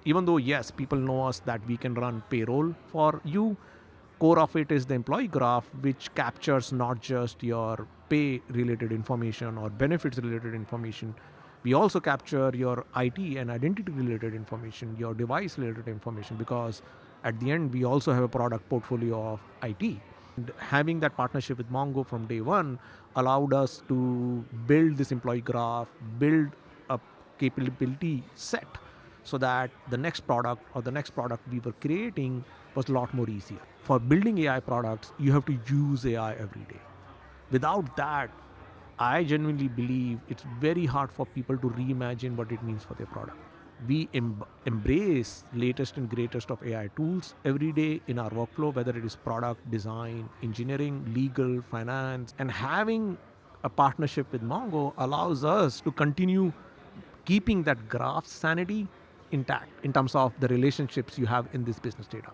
Even though, yes, people know us that we can run payroll for you, core of it is the employee graph, which captures not just your pay related information or benefits related information. We also capture your IT and identity related information, your device related information, because at the end, we also have a product portfolio of IT. And having that partnership with Mongo from day one allowed us to build this employee graph, build a capability set so that the next product or the next product we were creating was a lot more easier. For building AI products, you have to use AI every day. Without that, I genuinely believe it's very hard for people to reimagine what it means for their product. We embrace latest and greatest of AI tools every day in our workflow, whether it is product design, engineering, legal, finance, and having a partnership with Mongo allows us to continue keeping that graph sanity intact in terms of the relationships you have in this business data.